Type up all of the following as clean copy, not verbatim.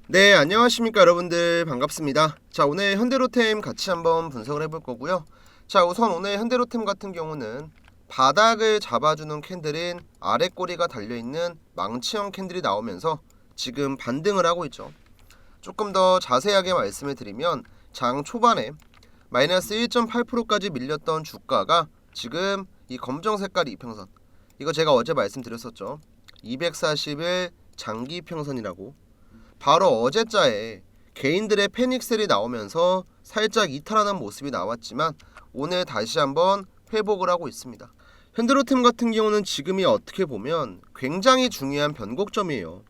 네, 안녕하십니까 여러분들, 반갑습니다. 자, 오늘 현대로템 같이 한번 분석을 해볼 거고요. 자, 우선 오늘 현대로템 같은 경우는 바닥을 잡아주는 캔들인 아래 꼬리가 달려있는 망치형 캔들이 나오면서 지금 반등을 하고 있죠. 조금 더 자세하게 말씀을 드리면 장 초반에 마이너스 1.8%까지 밀렸던 주가가 지금 이 검정 색깔 이평선, 이거 제가 어제 말씀드렸었죠. 240일 장기 평선이라고. 바로 어제자에 개인들의 패닉셀이 나오면서 살짝 이탈하는 모습이 나왔지만 오늘 다시 한번 회복을 하고 있습니다. 현대로템 같은 경우는 지금이 어떻게 보면 굉장히 중요한 변곡점이에요.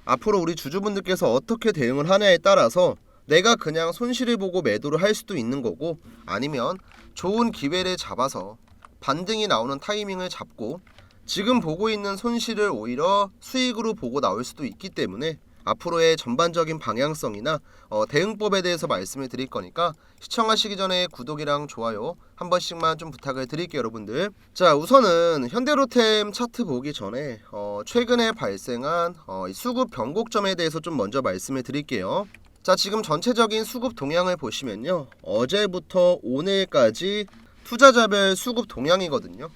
앞으로 우리 주주분들께서 어떻게 대응을 하냐에 따라서 내가 그냥 손실을 보고 매도를 할 수도 있는 거고, 아니면 좋은 기회를 잡아서 반등이 나오는 타이밍을 잡고 지금 보고 있는 손실을 오히려 수익으로 보고 나올 수도 있기 때문에 앞으로의 전반적인 방향성이나 대응법에 대해서 말씀을 드릴 거니까 시청하시기 전에 구독이랑 좋아요 한 번씩만 좀 부탁을 드릴게요 여러분들. 자, 우선은 현대로템 차트 보기 전에 최근에 발생한 수급 변곡점에 대해서 좀 먼저 말씀을 드릴게요. 자, 지금 전체적인 수급 동향을 보시면요, 어제부터 오늘까지 투자자별 수급 동향이거든요.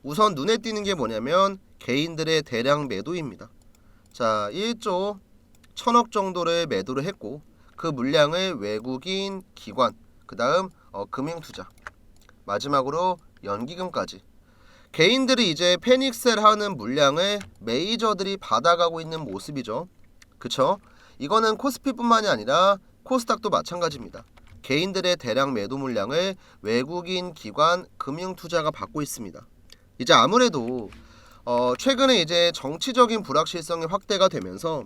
우선 눈에 띄는 게 뭐냐면 개인들의 대량 매도입니다. 자, 1조 1000억 정도를 매도를 했고, 그 물량을 외국인 기관, 그 다음 금융투자, 마지막으로 연기금까지 개인들이 이제 패닉셀 하는 물량을 메이저들이 받아가고 있는 모습이죠. 그쵸? 이거는 코스피뿐만이 아니라 코스닥도 마찬가지입니다. 개인들의 대량 매도 물량을 외국인 기관, 금융투자가 받고 있습니다. 이제 아무래도 최근에 이제 정치적인 불확실성이 확대가 되면서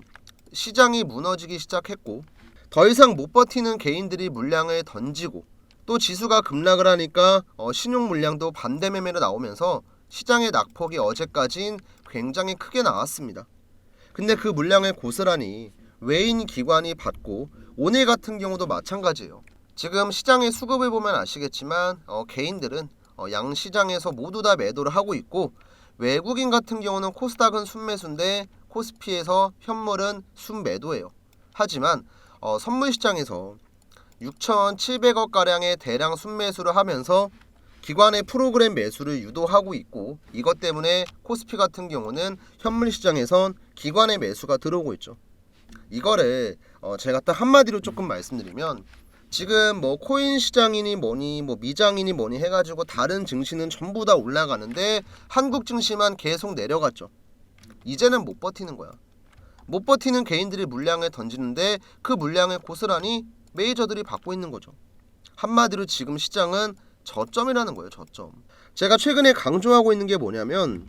시장이 무너지기 시작했고, 더 이상 못 버티는 개인들이 물량을 던지고, 또 지수가 급락을 하니까 신용 물량도 반대 매매로 나오면서 시장의 낙폭이 어제까진 굉장히 크게 나왔습니다. 근데 그 물량을 고스란히 외인 기관이 받고, 오늘 같은 경우도 마찬가지예요. 지금 시장의 수급을 보면 아시겠지만 개인들은 양시장에서 모두 다 매도를 하고 있고, 외국인 같은 경우는 코스닥은 순매수인데 코스피에서 현물은 순매도예요. 하지만 선물시장에서 6,700억 가량의 대량 순매수를 하면서 기관의 프로그램 매수를 유도하고 있고, 이것 때문에 코스피 같은 경우는 현물시장에선 기관의 매수가 들어오고 있죠. 이거를 제가 딱 한마디로 조금 말씀드리면, 지금 뭐 코인 시장이니 뭐니 뭐 미장이니 뭐니 해가지고 다른 증시는 전부 다 올라가는데 한국 증시만 계속 내려갔죠. 이제는 못 버티는 거야. 못 버티는 개인들이 물량을 던지는데 그 물량을 고스란히 메이저들이 받고 있는 거죠. 한마디로 지금 시장은 저점이라는 거예요. 저점. 제가 최근에 강조하고 있는 게 뭐냐면,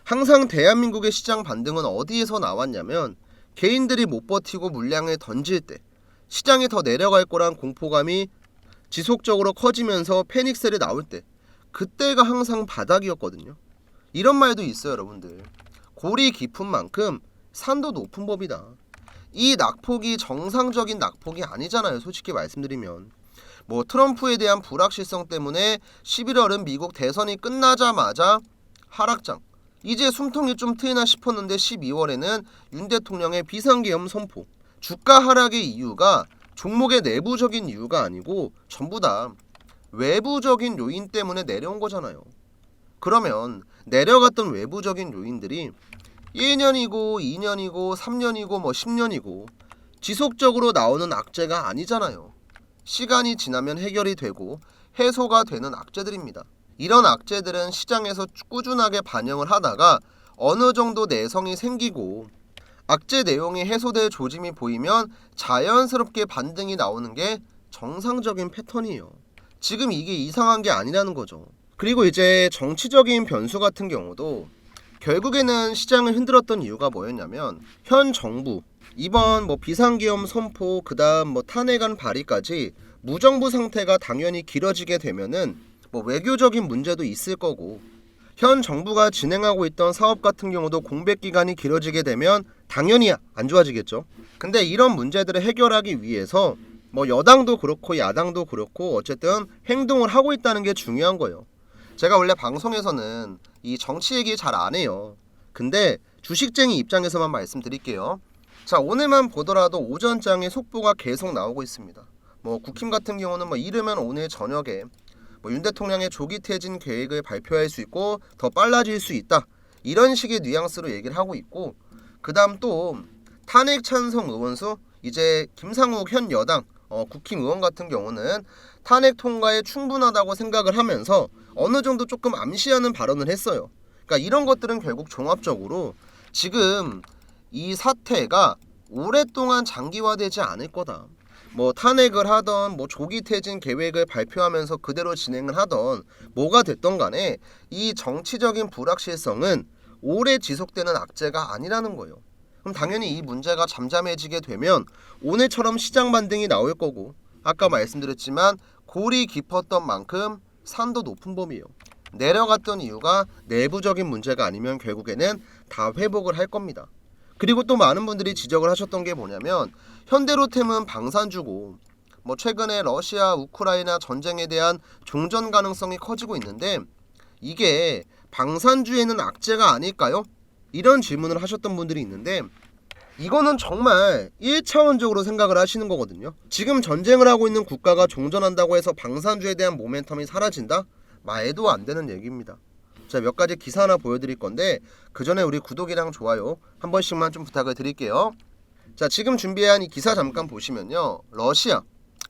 항상 대한민국의 시장 반등은 어디에서 나왔냐면 개인들이 못 버티고 물량을 던질 때, 시장이 더 내려갈 거란 공포감이 지속적으로 커지면서 패닉셀이 나올 때, 그때가 항상 바닥이었거든요. 이런 말도 있어요 여러분들. 골이 깊은 만큼 산도 높은 법이다. 이 낙폭이 정상적인 낙폭이 아니잖아요. 솔직히 말씀드리면 뭐 트럼프에 대한 불확실성 때문에 11월은 미국 대선이 끝나자마자 하락장, 이제 숨통이 좀 트이나 싶었는데 12월에는 윤 대통령의 비상계엄 선포. 주가 하락의 이유가 종목의 내부적인 이유가 아니고 전부 다 외부적인 요인 때문에 내려온 거잖아요. 그러면 내려갔던 외부적인 요인들이 1년이고 2년이고 3년이고 뭐 10년이고 지속적으로 나오는 악재가 아니잖아요. 시간이 지나면 해결이 되고 해소가 되는 악재들입니다. 이런 악재들은 시장에서 꾸준하게 반영을 하다가 어느 정도 내성이 생기고 악재 내용이 해소될 조짐이 보이면 자연스럽게 반등이 나오는 게 정상적인 패턴이에요. 지금 이게 이상한 게 아니라는 거죠. 그리고 이제 정치적인 변수 같은 경우도 결국에는 시장을 흔들었던 이유가 뭐였냐면, 현 정부 이번 뭐 비상계엄 선포, 그 다음 뭐 탄핵안 발의까지 무정부 상태가 당연히 길어지게 되면은 뭐 외교적인 문제도 있을 거고, 현 정부가 진행하고 있던 사업 같은 경우도 공백 기간이 길어지게 되면 당연히 안 좋아지겠죠. 근데 이런 문제들을 해결하기 위해서 뭐 여당도 그렇고 야당도 그렇고 어쨌든 행동을 하고 있다는 게 중요한 거예요. 제가 원래 방송에서는 이 정치 얘기 잘 안 해요. 근데 주식쟁이 입장에서만 말씀드릴게요. 자, 오늘만 보더라도 오전장에 속보가 계속 나오고 있습니다. 국힘 같은 경우는 이르면 오늘 저녁에 윤 대통령의 조기 퇴진 계획을 발표할 수 있고 더 빨라질 수 있다, 이런 식의 뉘앙스로 얘기를 하고 있고, 그 다음 또 탄핵 찬성 의원수, 이제 김상욱 현 여당 국힘 의원 같은 경우는 탄핵 통과에 충분하다고 생각을 하면서 어느 정도 조금 암시하는 발언을 했어요. 그러니까 이런 것들은 결국 종합적으로 지금 이 사태가 오랫동안 장기화되지 않을 거다. 탄핵을 하던 조기 퇴진 계획을 발표하면서 그대로 진행을 하던 뭐가 됐던 간에 이 정치적인 불확실성은 오래 지속되는 악재가 아니라는 거예요. 그럼 당연히 이 문제가 잠잠해지게 되면 오늘처럼 시장 반등이 나올 거고, 아까 말씀드렸지만 골이 깊었던 만큼 산도 높은 범위예요. 내려갔던 이유가 내부적인 문제가 아니면 결국에는 다 회복을 할 겁니다. 그리고 또 많은 분들이 지적을 하셨던 게 뭐냐면, 현대로템은 방산주고 최근에 러시아 우크라이나 전쟁에 대한 종전 가능성이 커지고 있는데 이게 방산주에는 악재가 아닐까요? 이런 질문을 하셨던 분들이 있는데, 이거는 정말 1차원적으로 생각을 하시는 거거든요. 지금 전쟁을 하고 있는 국가가 종전한다고 해서 방산주에 대한 모멘텀이 사라진다? 말도 안 되는 얘기입니다. 자, 몇 가지 기사 하나 보여드릴 건데 그 전에 우리 구독이랑 좋아요 한 번씩만 좀 부탁을 드릴게요. 자, 지금 준비한 이 기사 잠깐 보시면요, 러시아,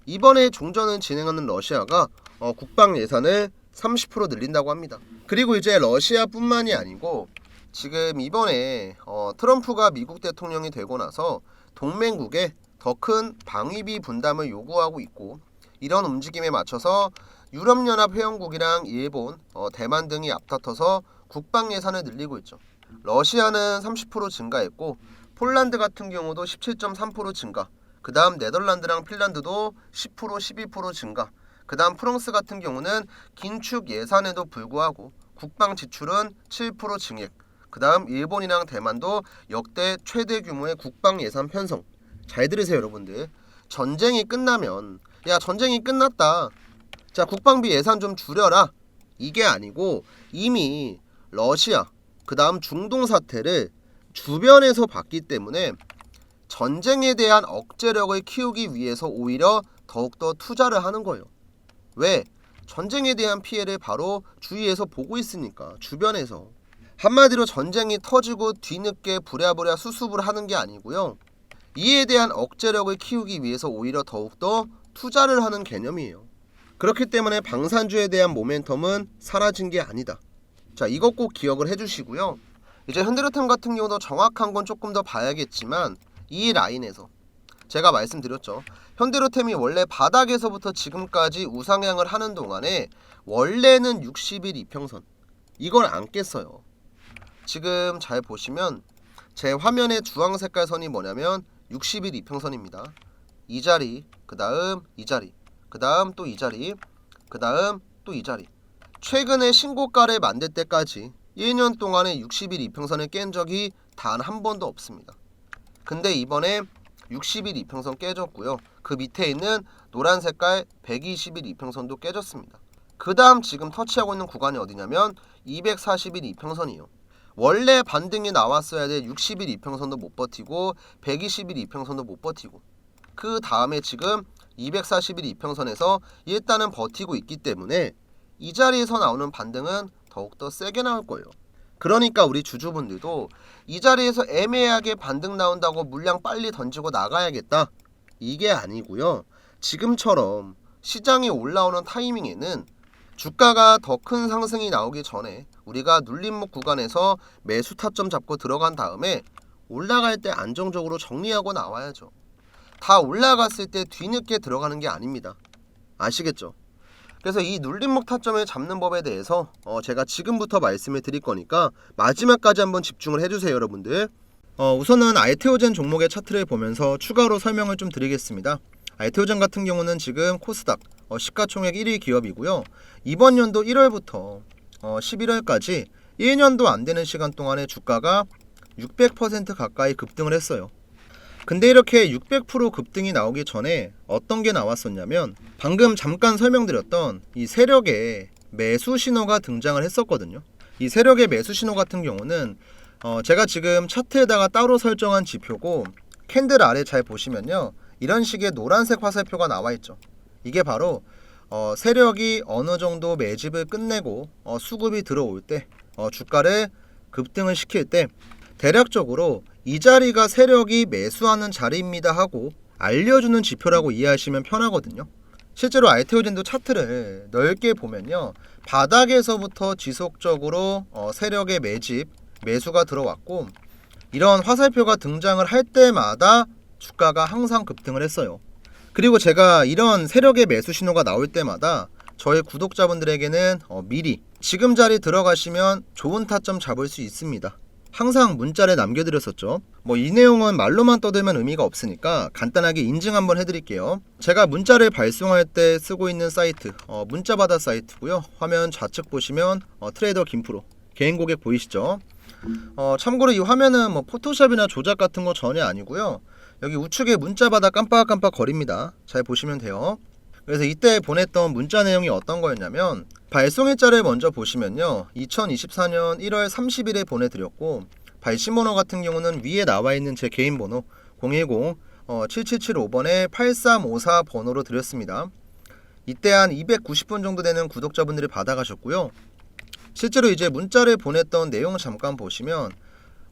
이번에 종전을 진행하는 러시아가 국방 예산을 30% 늘린다고 합니다. 그리고 이제 러시아뿐만이 아니고 지금 이번에 트럼프가 미국 대통령이 되고 나서 동맹국에 더 큰 방위비 분담을 요구하고 있고, 이런 움직임에 맞춰서 유럽연합 회원국이랑 일본, 대만 등이 앞다퉈서 국방 예산을 늘리고 있죠. 러시아는 30% 증가했고 폴란드 같은 경우도 17.3% 증가, 그 다음 네덜란드랑 핀란드도 10%, 12% 증가, 그 다음 프랑스 같은 경우는 긴축 예산에도 불구하고 국방 지출은 7% 증액, 그 다음 일본이랑 대만도 역대 최대 규모의 국방 예산 편성. 잘 들으세요 여러분들. 전쟁이 끝나면 야 전쟁이 끝났다, 자 국방비 예산 좀 줄여라, 이게 아니고 이미 러시아 그 다음 중동 사태를 주변에서 봤기 때문에 전쟁에 대한 억제력을 키우기 위해서 오히려 더욱더 투자를 하는 거예요. 왜? 전쟁에 대한 피해를 바로 주위에서 보고 있으니까, 주변에서. 한마디로 전쟁이 터지고 뒤늦게 부랴부랴 수습을 하는 게 아니고요, 이에 대한 억제력을 키우기 위해서 오히려 더욱더 투자를 하는 개념이에요. 그렇기 때문에 방산주에 대한 모멘텀은 사라진 게 아니다. 자, 이것 꼭 기억을 해주시고요. 이제 현대로템 같은 경우도 정확한 건 조금 더 봐야겠지만 이 라인에서 제가 말씀드렸죠. 현대로템이 원래 바닥에서부터 지금까지 우상향을 하는 동안에 원래는 60일 이평선, 이걸 안 깼어요. 지금 잘 보시면 제 화면에 주황 색깔 선이 뭐냐면 60일 이평선입니다. 이 자리, 그 다음 이 자리, 그 다음 또 이 자리, 그 다음 또 이 자리. 최근에 신고가를 만들 때까지 1년 동안에 60일 이평선을 깬 적이 단 한 번도 없습니다. 근데 이번에 60일 이평선 깨졌고요. 그 밑에 있는 노란 색깔 120일 이평선도 깨졌습니다. 그 다음 지금 터치하고 있는 구간이 어디냐면 240일 이평선이에요. 원래 반등이 나왔어야 될 60일 이평선도 못 버티고 120일 이평선도 못 버티고, 그 다음에 지금 240일 이평선에서 일단은 버티고 있기 때문에 이 자리에서 나오는 반등은 더욱더 세게 나올 거예요. 그러니까 우리 주주분들도 이 자리에서 애매하게 반등 나온다고 물량 빨리 던지고 나가야겠다, 이게 아니고요. 지금처럼 시장이 올라오는 타이밍에는 주가가 더 큰 상승이 나오기 전에 우리가 눌림목 구간에서 매수 타점 잡고 들어간 다음에 올라갈 때 안정적으로 정리하고 나와야죠. 다 올라갔을 때 뒤늦게 들어가는 게 아닙니다. 아시겠죠? 그래서 이 눌림목 타점을 잡는 법에 대해서 제가 지금부터 말씀을 드릴 거니까 마지막까지 한번 집중을 해주세요 여러분들. 우선은 알테오젠 종목의 차트를 보면서 추가로 설명을 좀 드리겠습니다. 알테오젠 같은 경우는 지금 코스닥 시가총액 1위 기업이고요. 이번 연도 1월부터 11월까지 1년도 안 되는 시간 동안에 주가가 600% 가까이 급등을 했어요. 근데 이렇게 600% 급등이 나오기 전에 어떤 게 나왔었냐면 방금 잠깐 설명드렸던 이 세력의 매수 신호가 등장을 했었거든요. 이 세력의 매수 신호 같은 경우는 제가 지금 차트에다가 따로 설정한 지표고 캔들 아래 잘 보시면요, 이런 식의 노란색 화살표가 나와 있죠. 이게 바로 세력이 어느 정도 매집을 끝내고 수급이 들어올 때 주가를 급등을 시킬 때 대략적으로 이 자리가 세력이 매수하는 자리입니다 하고 알려주는 지표라고 이해하시면 편하거든요. 실제로 알테오젠도 차트를 넓게 보면요, 바닥에서부터 지속적으로 세력의 매집, 매수가 들어왔고, 이런 화살표가 등장을 할 때마다 주가가 항상 급등을 했어요. 그리고 제가 이런 세력의 매수 신호가 나올 때마다 저희 구독자분들에게는 미리 지금 자리 들어가시면 좋은 타점 잡을 수 있습니다, 항상 문자를 남겨드렸었죠. 이 내용은 말로만 떠들면 의미가 없으니까 간단하게 인증 한번 해드릴게요. 제가 문자를 발송할 때 쓰고 있는 사이트, 문자받아 사이트고요. 화면 좌측 보시면 트레이더 김프로 개인 고객 보이시죠? 참고로 이 화면은 포토샵이나 조작 같은 거 전혀 아니고요. 여기 우측에 문자받아 깜빡깜빡 거립니다. 잘 보시면 돼요. 그래서 이때 보냈던 문자 내용이 어떤 거였냐면, 발송일자를 먼저 보시면요, 2024년 1월 30일에 보내드렸고, 발신 번호 같은 경우는 위에 나와 있는 제 개인 번호 010-7775번에 8354 번호로 드렸습니다. 이때 한 290분 정도 되는 구독자분들이 받아가셨고요. 실제로 이제 문자를 보냈던 내용을 잠깐 보시면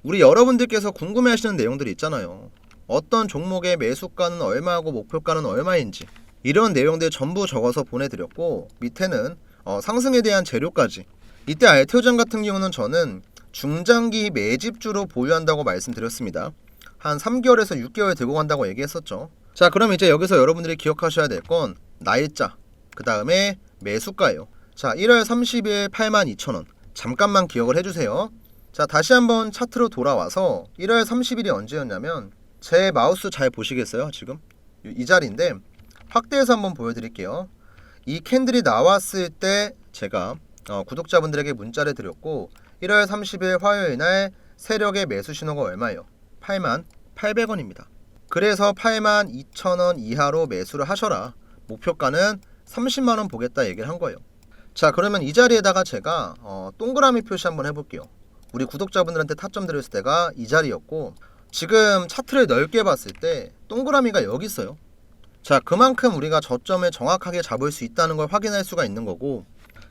우리 여러분들께서 궁금해하시는 내용들이 있잖아요. 어떤 종목의 매수가는 얼마고 목표가는 얼마인지, 이런 내용들 전부 적어서 보내드렸고, 밑에는 상승에 대한 재료까지. 이때 알테오젠 같은 경우는 저는 중장기 매집주로 보유한다고 말씀드렸습니다. 한 3개월에서 6개월 들고 간다고 얘기했었죠. 자, 그럼 이제 여기서 여러분들이 기억하셔야 될 건 날짜, 그 다음에 매수가예요. 자, 1월 30일 82,000원. 잠깐만 기억을 해주세요. 자, 다시 한번 차트로 돌아와서 1월 30일이 언제였냐면, 제 마우스 잘 보시겠어요? 지금 이 자리인데 확대해서 한번 보여드릴게요. 이 캔들이 나왔을 때 제가 구독자분들에게 문자를 드렸고, 1월 30일 화요일 날 세력의 매수 신호가 얼마예요? 88,800원입니다. 그래서 82,000원 이하로 매수를 하셔라, 목표가는 30만원 보겠다 얘기를 한 거예요. 자, 그러면 이 자리에다가 제가 동그라미 표시 한번 해볼게요. 우리 구독자분들한테 타점 드렸을 때가 이 자리였고, 지금 차트를 넓게 봤을 때 동그라미가 여기 있어요. 자, 그만큼 우리가 저점을 정확하게 잡을 수 있다는 걸 확인할 수가 있는 거고,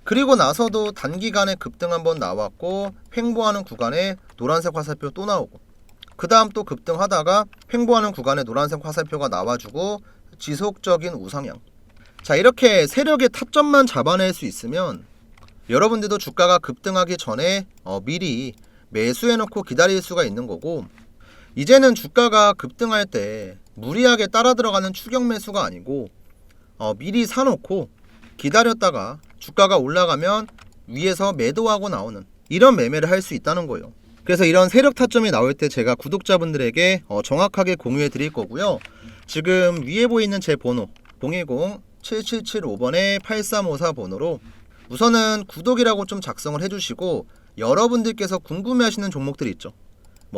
그리고 나서도 단기간에 급등 한번 나왔고, 횡보하는 구간에 노란색 화살표 또 나오고, 그 다음 또 급등하다가 횡보하는 구간에 노란색 화살표가 나와주고 지속적인 우상향. 자, 이렇게 세력의 타점만 잡아낼 수 있으면 여러분들도 주가가 급등하기 전에 미리 매수해놓고 기다릴 수가 있는 거고, 이제는 주가가 급등할 때 무리하게 따라 들어가는 추격 매수가 아니고 미리 사놓고 기다렸다가 주가가 올라가면 위에서 매도하고 나오는 이런 매매를 할 수 있다는 거예요. 그래서 이런 세력 타점이 나올 때 제가 구독자분들에게 정확하게 공유해 드릴 거고요. 지금 위에 보이는 제 번호 010-7775번에 8354 번호로 우선은 구독이라고 좀 작성을 해주시고, 여러분들께서 궁금해하시는 종목들이 있죠.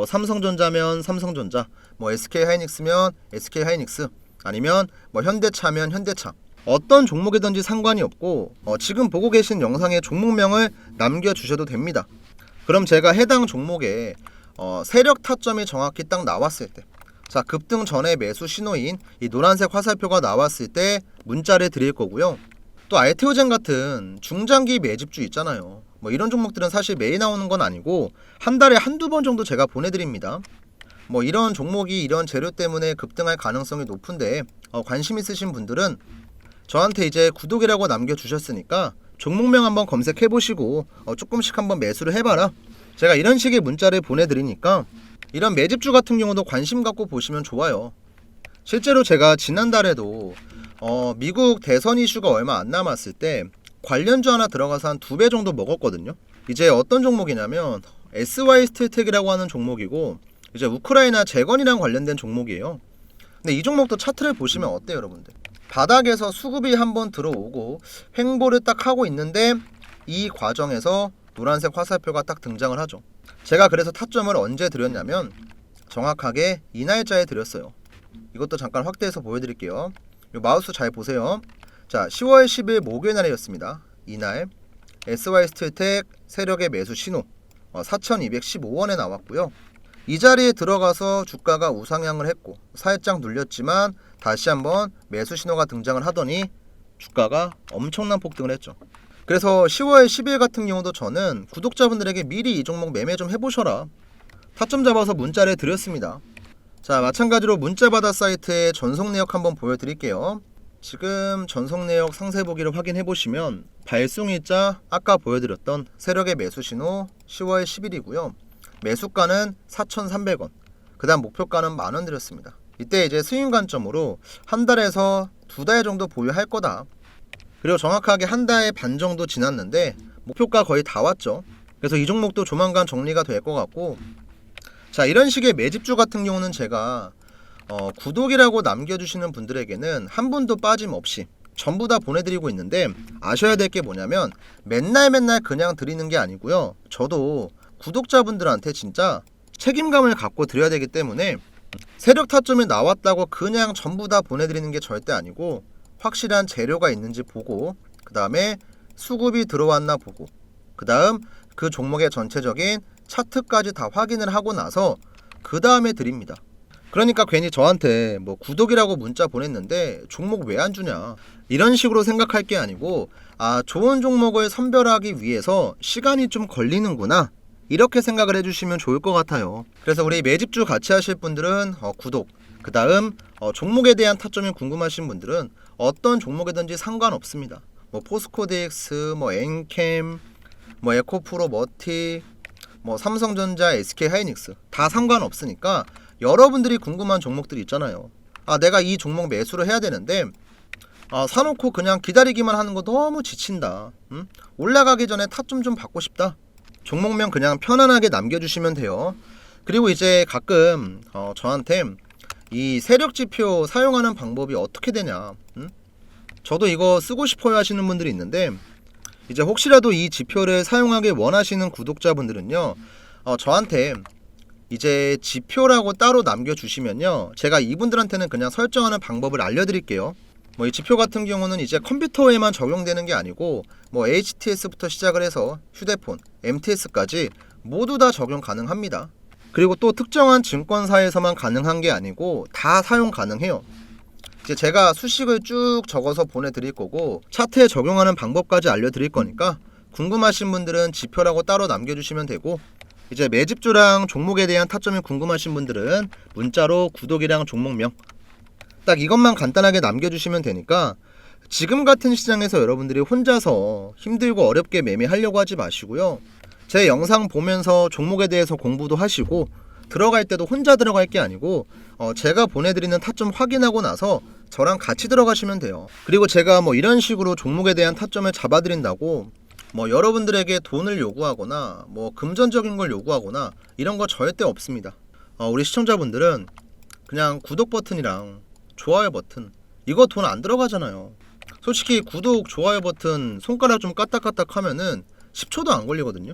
삼성전자면 삼성전자, SK하이닉스면 SK하이닉스, 아니면 현대차면 현대차, 어떤 종목이든지 상관이 없고 지금 보고 계신 영상의 종목명을 남겨주셔도 됩니다. 그럼 제가 해당 종목에 세력 타점이 정확히 딱 나왔을 때, 자, 급등 전에 매수 신호인 이 노란색 화살표가 나왔을 때 문자를 드릴 거고요. 또 알테오젠 같은 중장기 매집주 있잖아요. 이런 종목들은 사실 매일 나오는 건 아니고 한 달에 한두 번 정도 제가 보내드립니다. 이런 종목이 이런 재료 때문에 급등할 가능성이 높은데 관심 있으신 분들은 저한테 이제 구독이라고 남겨주셨으니까 종목명 한번 검색해보시고 조금씩 한번 매수를 해봐라, 제가 이런 식의 문자를 보내드리니까 이런 매집주 같은 경우도 관심 갖고 보시면 좋아요. 실제로 제가 지난달에도 미국 대선 이슈가 얼마 안 남았을 때 관련주 하나 들어가서 한 2배 정도 먹었거든요. 이제 어떤 종목이냐면 SY스틸텍이라고 하는 종목이고, 이제 우크라이나 재건이랑 관련된 종목이에요. 근데 이 종목도 차트를 보시면 어때요, 여러분들? 바닥에서 수급이 한번 들어오고 횡보를 딱 하고 있는데 이 과정에서 노란색 화살표가 딱 등장을 하죠. 제가 그래서 타점을 언제 드렸냐면 정확하게 이 날짜에 드렸어요. 이것도 잠깐 확대해서 보여드릴게요. 요 마우스 잘 보세요. 자, 10월 10일 목요일 날이었습니다. 이날 SY스틸텍 세력의 매수 신호 4,215원에 나왔고요. 이 자리에 들어가서 주가가 우상향을 했고 살짝 눌렸지만 다시 한번 매수 신호가 등장을 하더니 주가가 엄청난 폭등을 했죠. 그래서 10월 10일 같은 경우도 저는 구독자분들에게 미리 이 종목 매매 좀 해보셔라 타점 잡아서 문자를 드렸습니다. 자, 마찬가지로 문자바다 사이트의 전송 내역 한번 보여드릴게요. 지금 전송 내역 상세 보기를 확인해 보시면 발송일자 아까 보여드렸던 세력의 매수 신호 10월 10일이고요. 매수가는 4,300원. 그 다음 목표가는 만원 드렸습니다. 이때 이제 수익 관점으로 한 달에서 두 달 정도 보유할 거다. 그리고 정확하게 한 달 반 정도 지났는데 목표가 거의 다 왔죠. 그래서 이 종목도 조만간 정리가 될 것 같고, 자, 이런 식의 매집주 같은 경우는 제가 구독이라고 남겨주시는 분들에게는 한 분도 빠짐없이 전부 다 보내드리고 있는데, 아셔야 될 게 뭐냐면 맨날 그냥 드리는 게 아니고요. 저도 구독자분들한테 진짜 책임감을 갖고 드려야 되기 때문에 세력 타점이 나왔다고 그냥 전부 다 보내드리는 게 절대 아니고, 확실한 재료가 있는지 보고, 그 다음에 수급이 들어왔나 보고, 그 다음 그 종목의 전체적인 차트까지 다 확인을 하고 나서 그 다음에 드립니다. 그러니까 괜히 저한테 뭐 구독이라고 문자 보냈는데 종목 왜 안 주냐 이런 식으로 생각할 게 아니고, 아, 좋은 종목을 선별하기 위해서 시간이 좀 걸리는구나 이렇게 생각을 해주시면 좋을 것 같아요. 그래서 우리 매집주 같이 하실 분들은 구독, 그 다음 종목에 대한 타점이 궁금하신 분들은 어떤 종목이든지 상관없습니다. 뭐 포스코DX, 뭐 엔캠, 뭐 에코프로 머티, 뭐 삼성전자, SK하이닉스 다 상관없으니까 여러분들이 궁금한 종목들이 있잖아요. 아, 내가 이 종목 매수를 해야 되는데 사놓고 그냥 기다리기만 하는 거 너무 지친다. 올라가기 전에 타점 좀 받고 싶다. 종목명 그냥 편안하게 남겨주시면 돼요. 그리고 이제 가끔 저한테 이 세력지표 사용하는 방법이 어떻게 되냐, 저도 이거 쓰고 싶어요 하시는 분들이 있는데, 이제 혹시라도 이 지표를 사용하길 원하시는 구독자분들은요, 저한테 이제 지표라고 따로 남겨주시면요, 제가 이분들한테는 그냥 설정하는 방법을 알려드릴게요. 뭐 이 지표 같은 경우는 이제 컴퓨터에만 적용되는 게 아니고 뭐 HTS부터 시작을 해서 휴대폰, MTS까지 모두 다 적용 가능합니다. 그리고 또 특정한 증권사에서만 가능한 게 아니고 다 사용 가능해요. 이제 제가 수식을 쭉 적어서 보내드릴 거고 차트에 적용하는 방법까지 알려드릴 거니까 궁금하신 분들은 지표라고 따로 남겨주시면 되고, 이제 매집주랑 종목에 대한 타점이 궁금하신 분들은 문자로 구독이랑 종목명 딱 이것만 간단하게 남겨주시면 되니까, 지금 같은 시장에서 여러분들이 혼자서 힘들고 어렵게 매매하려고 하지 마시고요. 제 영상 보면서 종목에 대해서 공부도 하시고, 들어갈 때도 혼자 들어갈 게 아니고 제가 보내드리는 타점 확인하고 나서 저랑 같이 들어가시면 돼요. 그리고 제가 뭐 이런 식으로 종목에 대한 타점을 잡아드린다고 뭐 여러분들에게 돈을 요구하거나 뭐 금전적인 걸 요구하거나 이런 거 절대 없습니다. 우리 시청자분들은 그냥 구독 버튼이랑 좋아요 버튼 이거 돈 안 들어가잖아요. 솔직히 구독, 좋아요 버튼 손가락 좀 까딱까딱 하면은 10초도 안 걸리거든요.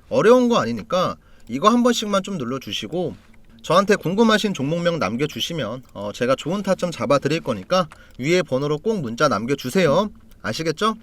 어려운 거 아니니까 이거 한 번씩만 좀 눌러주시고, 저한테 궁금하신 종목명 남겨주시면 제가 좋은 타점 잡아드릴 거니까 위에 번호로 꼭 문자 남겨주세요. 아시겠죠?